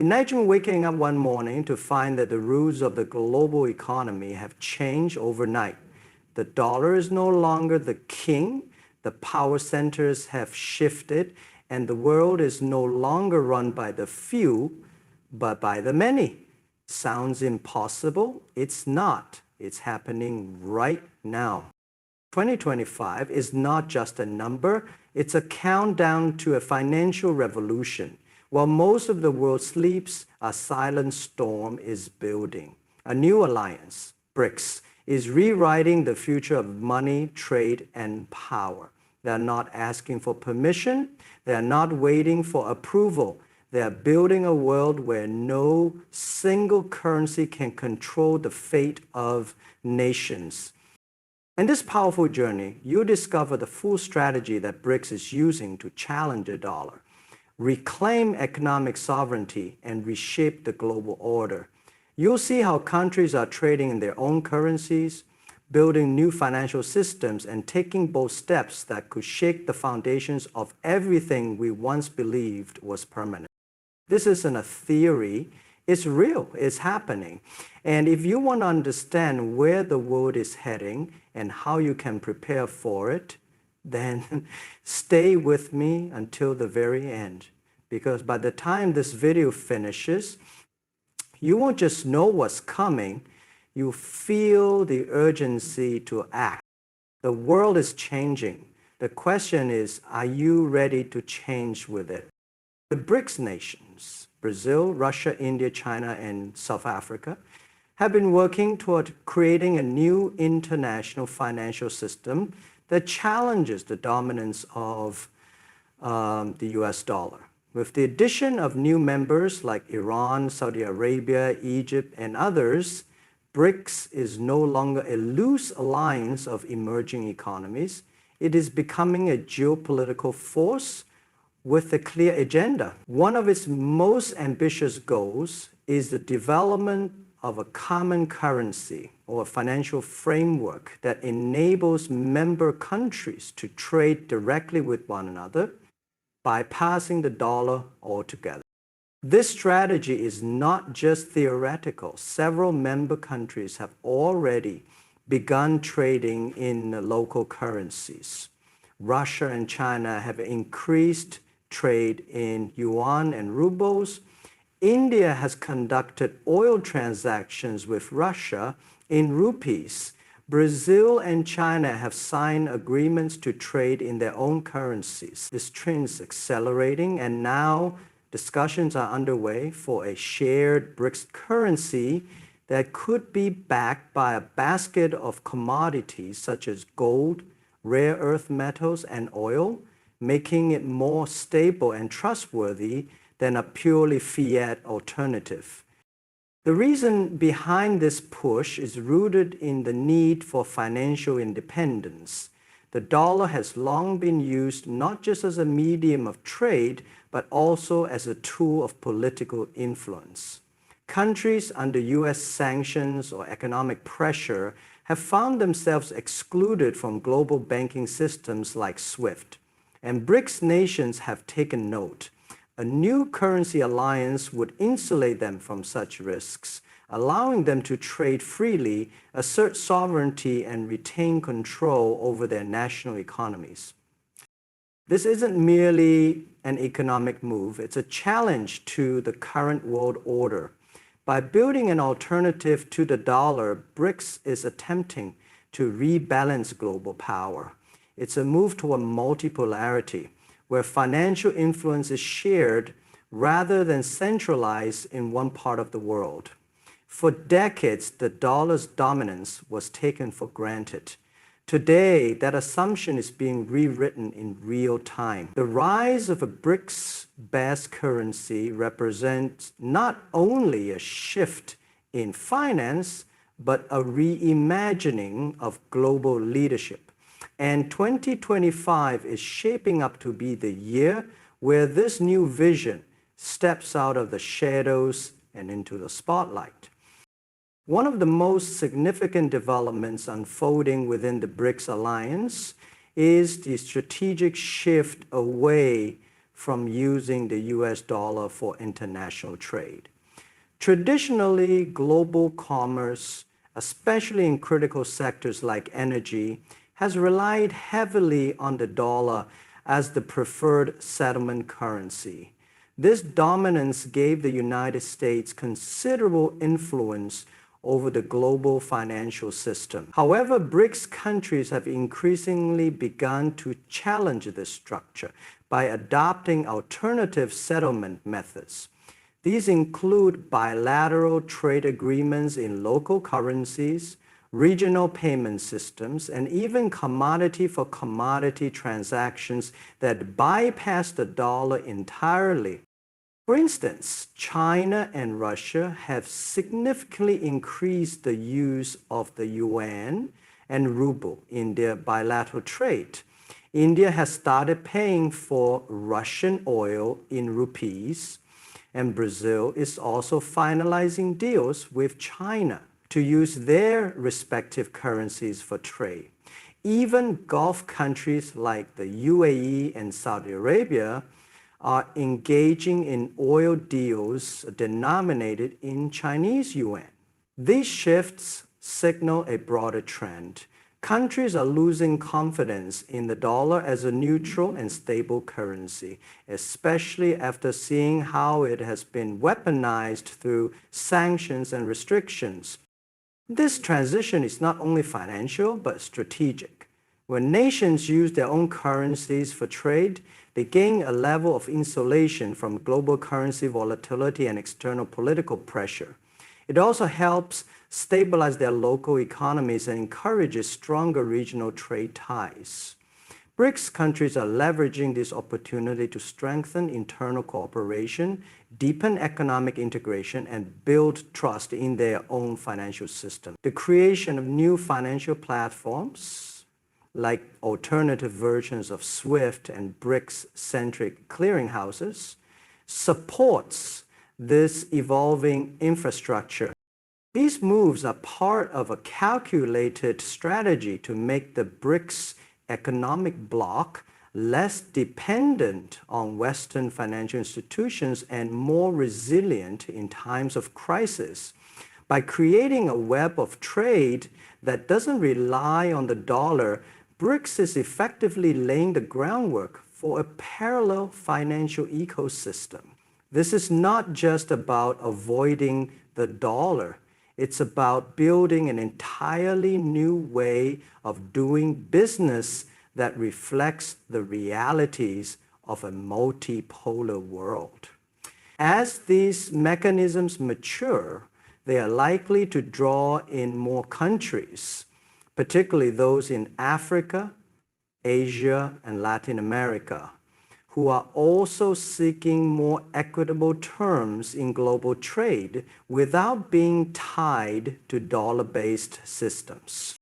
Imagine waking up one morning to find that the rules of the global economy have changed overnight. The dollar is no longer the king, the power centers have shifted, and the world is no longer run by the few, but by the many. Sounds impossible? It's not. It's happening right now. 2025 is not just a number, it's a countdown to a financial revolution. While most of the world sleeps, a silent storm is building. A new alliance, BRICS, is rewriting the future of money, trade, and power. They are not asking for permission. They are not waiting for approval. They are building a world where no single currency can control the fate of nations. In this powerful journey, you discover the full strategy that BRICS is using to challenge the dollar, reclaim economic sovereignty, and reshape the global order. You'll see how countries are trading in their own currencies, building new financial systems, and taking bold steps that could shake the foundations of everything we once believed was permanent. This isn't a theory, it's real, it's happening. And if you want to understand where the world is heading and how you can prepare for it, then stay with me until the very end. Because by the time this video finishes, you won't just know what's coming, you feel the urgency to act. The world is changing. The question is, are you ready to change with it? The BRICS nations, Brazil, Russia, India, China, and South Africa, have been working toward creating a new international financial system that challenges the dominance of the US dollar. With the addition of new members like Iran, Saudi Arabia, Egypt, and others, BRICS is no longer a loose alliance of emerging economies. It is becoming a geopolitical force with a clear agenda. One of its most ambitious goals is the development of a common currency or a financial framework that enables member countries to trade directly with one another, bypassing the dollar altogether. This strategy is not just theoretical. Several member countries have already begun trading in local currencies. Russia and China have increased trade in yuan and rubles. India has conducted oil transactions with Russia in rupees. Brazil and China have signed agreements to trade in their own currencies. This trend is accelerating, and now discussions are underway for a shared BRICS currency that could be backed by a basket of commodities such as gold, rare earth metals, and oil, making it more stable and trustworthy than a purely fiat alternative. The reason behind this push is rooted in the need for financial independence. The dollar has long been used not just as a medium of trade, but also as a tool of political influence. Countries under US sanctions or economic pressure have found themselves excluded from global banking systems like SWIFT. And BRICS nations have taken note. A new currency alliance would insulate them from such risks, allowing them to trade freely, assert sovereignty, and retain control over their national economies. This isn't merely an economic move, it's a challenge to the current world order. By building an alternative to the dollar, BRICS is attempting to rebalance global power. It's a move toward multipolarity, where financial influence is shared rather than centralized in one part of the world. For decades, the dollar's dominance was taken for granted. Today, that assumption is being rewritten in real time. The rise of a BRICS-based currency represents not only a shift in finance, but a reimagining of global leadership. And 2025 is shaping up to be the year where this new vision steps out of the shadows and into the spotlight. One of the most significant developments unfolding within the BRICS alliance is the strategic shift away from using the US dollar for international trade. Traditionally, global commerce, especially in critical sectors like energy, has relied heavily on the dollar as the preferred settlement currency. This dominance gave the United States considerable influence over the global financial system. However, BRICS countries have increasingly begun to challenge this structure by adopting alternative settlement methods. These include bilateral trade agreements in local currencies, regional payment systems, and even commodity-for-commodity transactions that bypass the dollar entirely. For instance, China and Russia have significantly increased the use of the yuan and ruble in their bilateral trade. India has started paying for Russian oil in rupees, and Brazil is also finalizing deals with China to use their respective currencies for trade. Even Gulf countries like the UAE and Saudi Arabia are engaging in oil deals denominated in Chinese yuan. These shifts signal a broader trend. Countries are losing confidence in the dollar as a neutral and stable currency, especially after seeing how it has been weaponized through sanctions and restrictions. This transition is not only financial, but strategic. When nations use their own currencies for trade, they gain a level of insulation from global currency volatility and external political pressure. It also helps stabilize their local economies and encourages stronger regional trade ties. BRICS countries are leveraging this opportunity to strengthen internal cooperation, deepen economic integration, and build trust in their own financial system. The creation of new financial platforms, like alternative versions of SWIFT and BRICS-centric clearinghouses, supports this evolving infrastructure. These moves are part of a calculated strategy to make the BRICS economic bloc less dependent on Western financial institutions and more resilient in times of crisis. By creating a web of trade that doesn't rely on the dollar, BRICS is effectively laying the groundwork for a parallel financial ecosystem. This is not just about avoiding the dollar. It's about building an entirely new way of doing business that reflects the realities of a multipolar world. As these mechanisms mature, they are likely to draw in more countries, particularly those in Africa, Asia, and Latin America, who are also seeking more equitable terms in global trade without being tied to dollar-based systems.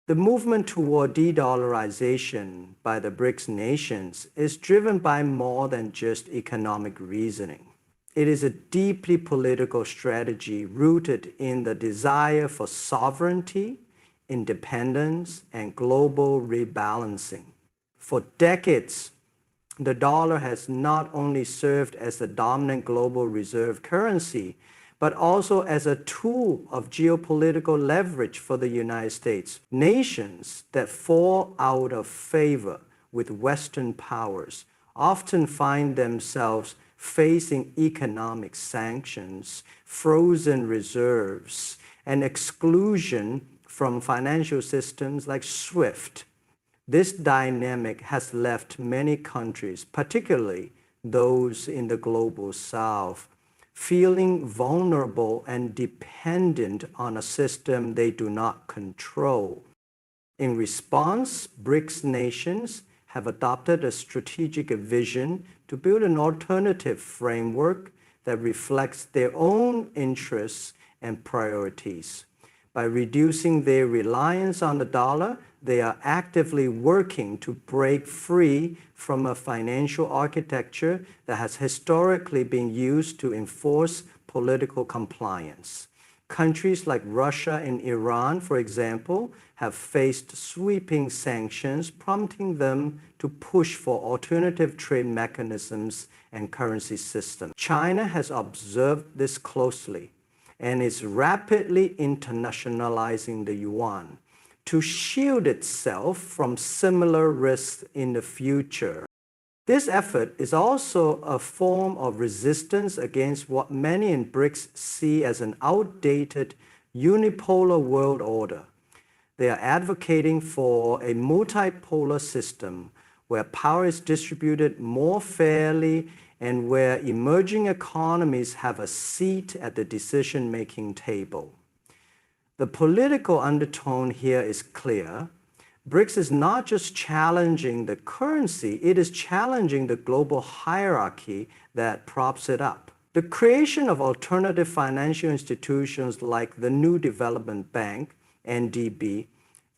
The movement toward de-dollarization by the BRICS nations is driven by more than just economic reasoning. It is a deeply political strategy rooted in the desire for sovereignty, independence, and global rebalancing. For decades, the dollar has not only served as the dominant global reserve currency, but also as a tool of geopolitical leverage for the United States. Nations that fall out of favor with Western powers often find themselves facing economic sanctions, frozen reserves, and exclusion from financial systems like SWIFT. This dynamic has left many countries, particularly those in the global South, feeling vulnerable and dependent on a system they do not control. In response, BRICS nations have adopted a strategic vision to build an alternative framework that reflects their own interests and priorities. By reducing their reliance on the dollar, they are actively working to break free from a financial architecture that has historically been used to enforce political compliance. Countries like Russia and Iran, for example, have faced sweeping sanctions, prompting them to push for alternative trade mechanisms and currency systems. China has observed this closely and is rapidly internationalizing the yuan to shield itself from similar risks in the future. This effort is also a form of resistance against what many in BRICS see as an outdated unipolar world order. They are advocating for a multipolar system where power is distributed more fairly and where emerging economies have a seat at the decision-making table. The political undertone here is clear. BRICS is not just challenging the currency, it is challenging the global hierarchy that props it up. The creation of alternative financial institutions like the New Development Bank, NDB,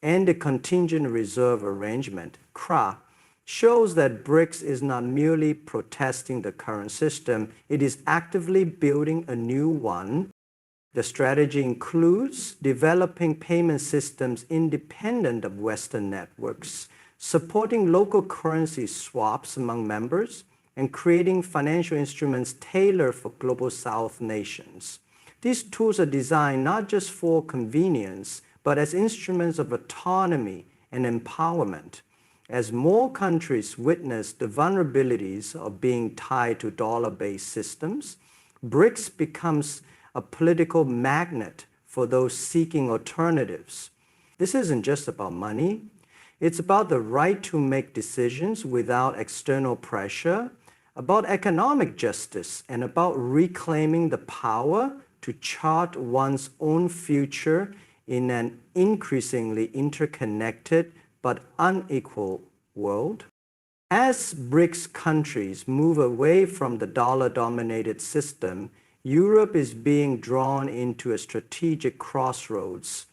and the Contingent Reserve Arrangement, CRA, shows that BRICS is not merely protesting the current system, it is actively building a new one. The strategy includes developing payment systems independent of Western networks, supporting local currency swaps among members, and creating financial instruments tailored for Global South nations. These tools are designed not just for convenience, but as instruments of autonomy and empowerment. As more countries witness the vulnerabilities of being tied to dollar-based systems, BRICS becomes a political magnet for those seeking alternatives. This isn't just about money. It's about the right to make decisions without external pressure, about economic justice, and about reclaiming the power to chart one's own future in an increasingly interconnected but unequal world. As BRICS countries move away from the dollar-dominated system, Europe is being drawn into a strategic crossroads.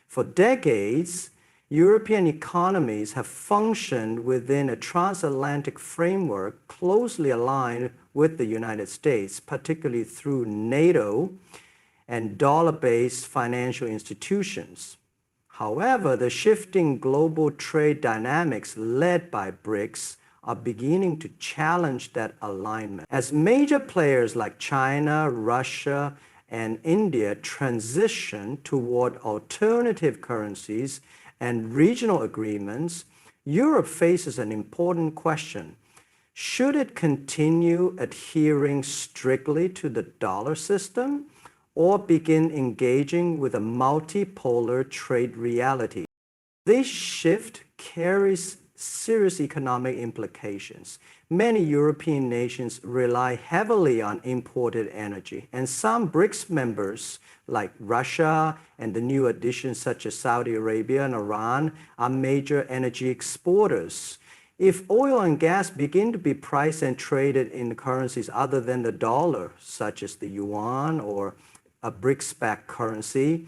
For decades, European economies have functioned within a transatlantic framework closely aligned with the United States, particularly through NATO and dollar-based financial institutions. However, the shifting global trade dynamics led by BRICS are beginning to challenge that alignment. As major players like China, Russia, and India transition toward alternative currencies and regional agreements, Europe faces an important question. Should it continue adhering strictly to the dollar system or begin engaging with a multipolar trade reality? This shift carries serious economic implications. Many European nations rely heavily on imported energy, and some BRICS members like Russia and the new additions such as Saudi Arabia and Iran are major energy exporters. If oil and gas begin to be priced and traded in currencies other than the dollar, such as the yuan or a BRICS-backed currency,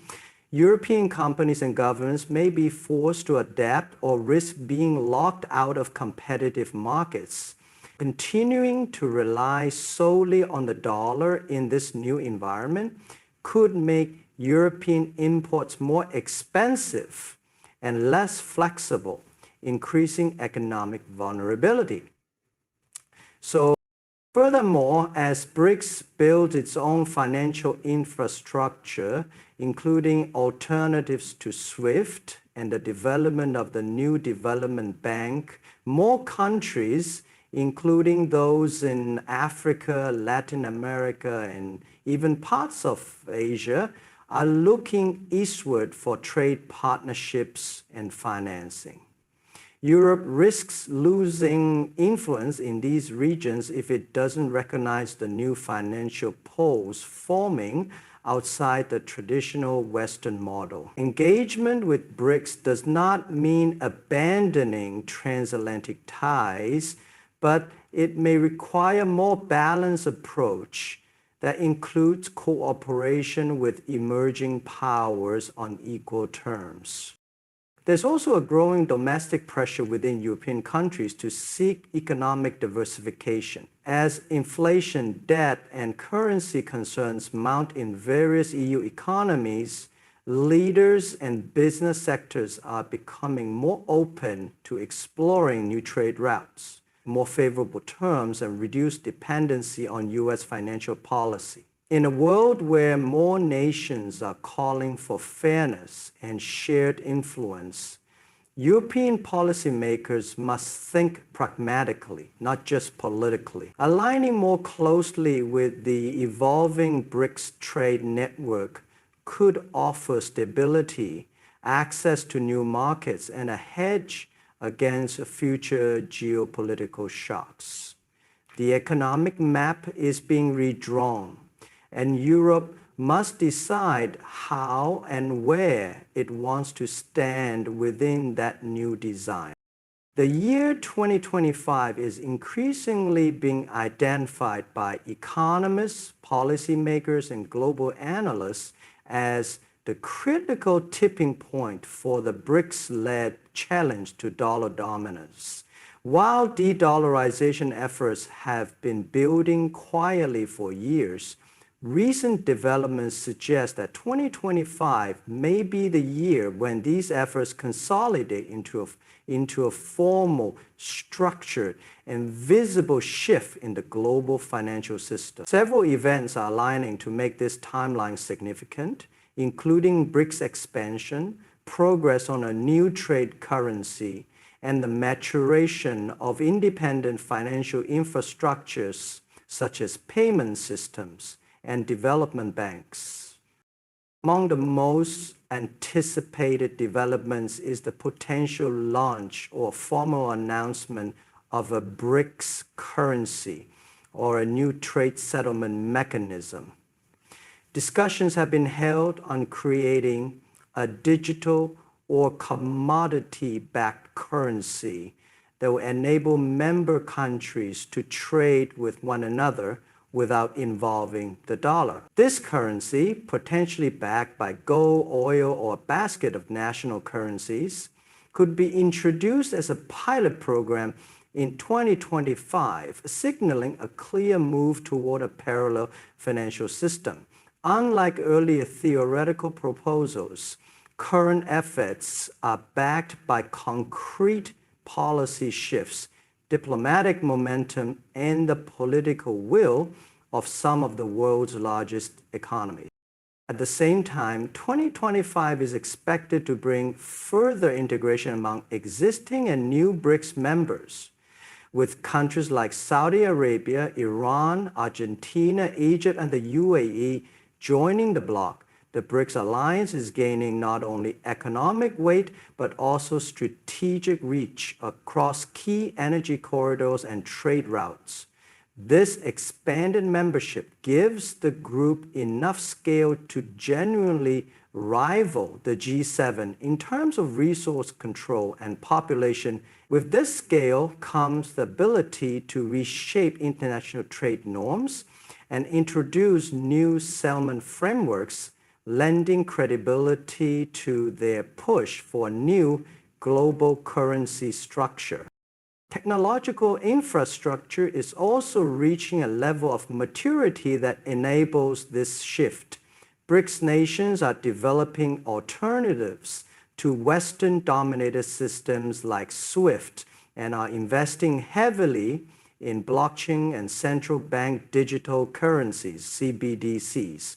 European companies and governments may be forced to adapt or risk being locked out of competitive markets. Continuing to rely solely on the dollar in this new environment could make European imports more expensive and less flexible, increasing economic vulnerability. Furthermore, as BRICS builds its own financial infrastructure, including alternatives to SWIFT and the development of the New Development Bank, more countries, including those in Africa, Latin America, and even parts of Asia, are looking eastward for trade partnerships and financing. Europe risks losing influence in these regions if it doesn't recognize the new financial poles forming outside the traditional Western model. Engagement with BRICS does not mean abandoning transatlantic ties, but it may require a more balanced approach that includes cooperation with emerging powers on equal terms. There's also a growing domestic pressure within European countries to seek economic diversification. As inflation, debt, and currency concerns mount in various EU economies, leaders and business sectors are becoming more open to exploring new trade routes, more favorable terms, and reduced dependency on U.S. financial policy. In a world where more nations are calling for fairness and shared influence, European policymakers must think pragmatically, not just politically. Aligning more closely with the evolving BRICS trade network could offer stability, access to new markets, and a hedge against future geopolitical shocks. The economic map is being redrawn, and Europe must decide how and where it wants to stand within that new design. The year 2025 is increasingly being identified by economists, policymakers, and global analysts as the critical tipping point for the BRICS-led challenge to dollar dominance. While de-dollarization efforts have been building quietly for years, recent developments suggest that 2025 may be the year when these efforts consolidate into a formal, structured, and visible shift in the global financial system. Several events are aligning to make this timeline significant, including BRICS expansion, progress on a new trade currency, and the maturation of independent financial infrastructures such as payment systems and development banks. Among the most anticipated developments is the potential launch or formal announcement of a BRICS currency or a new trade settlement mechanism. Discussions have been held on creating a digital or commodity-backed currency that will enable member countries to trade with one another without involving the dollar. This currency, potentially backed by gold, oil, or a basket of national currencies, could be introduced as a pilot program in 2025, signaling a clear move toward a parallel financial system. Unlike earlier theoretical proposals, current efforts are backed by concrete policy shifts, diplomatic momentum, and the political will of some of the world's largest economies. At the same time, 2025 is expected to bring further integration among existing and new BRICS members, with countries like Saudi Arabia, Iran, Argentina, Egypt, and the UAE joining the bloc. The BRICS alliance is gaining not only economic weight, but also strategic reach across key energy corridors and trade routes. This expanded membership gives the group enough scale to genuinely rival the G7 in terms of resource control and population. With this scale comes the ability to reshape international trade norms and introduce new settlement frameworks, lending credibility to their push for a new global currency structure. Technological infrastructure is also reaching a level of maturity that enables this shift. BRICS nations are developing alternatives to Western-dominated systems like SWIFT and are investing heavily in blockchain and central bank digital currencies, CBDCs.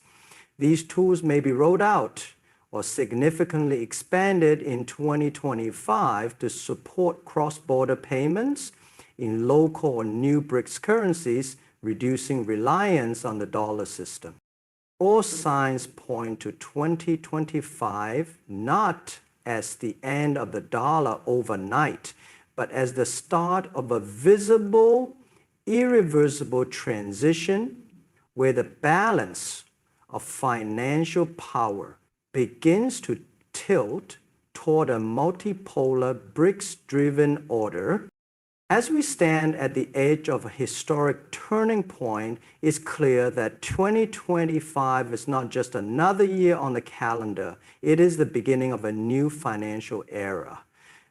These tools may be rolled out or significantly expanded in 2025 to support cross-border payments in local or new BRICS currencies, reducing reliance on the dollar system. All signs point to 2025 not as the end of the dollar overnight, but as the start of a visible, irreversible transition where the balance of financial power begins to tilt toward a multipolar BRICS-driven order As we stand at the edge of a historic turning point, it's clear that 2025 is not just another year on the calendar, it is the beginning of a new financial era.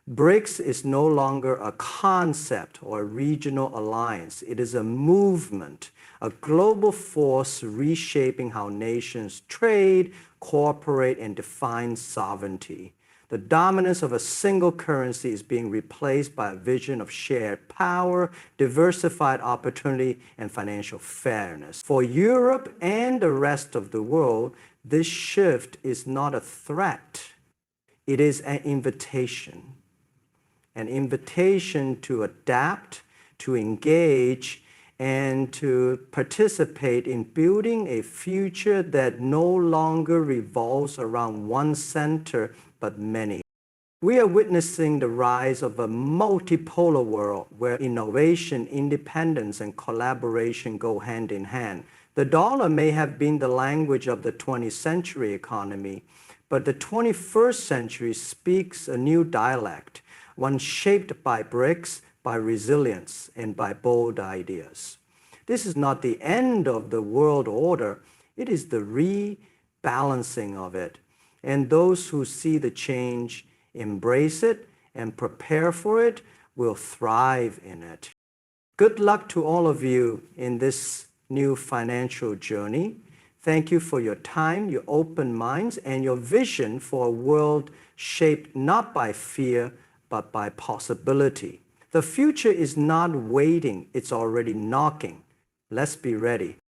BRICS is no longer a concept or a regional alliance. It is a movement, a global force reshaping how nations trade, cooperate, and define sovereignty. The dominance of a single currency is being replaced by a vision of shared power, diversified opportunity, and financial fairness. For Europe and the rest of the world, this shift is not a threat. It is an invitation to adapt, to engage, and to participate in building a future that no longer revolves around one center, but many. We are witnessing the rise of a multipolar world where innovation, independence, and collaboration go hand in hand. The dollar may have been the language of the 20th century economy, but the 21st century speaks a new dialect, one shaped by BRICS, by resilience, and by bold ideas. This is not the end of the world order, it is the rebalancing of it. And those who see the change, embrace it, and prepare for it will thrive in it. Good luck to all of you in this new financial journey. Thank you for your time, your open minds, and your vision for a world shaped not by fear, but by possibility. The future is not waiting, it's already knocking. Let's be ready.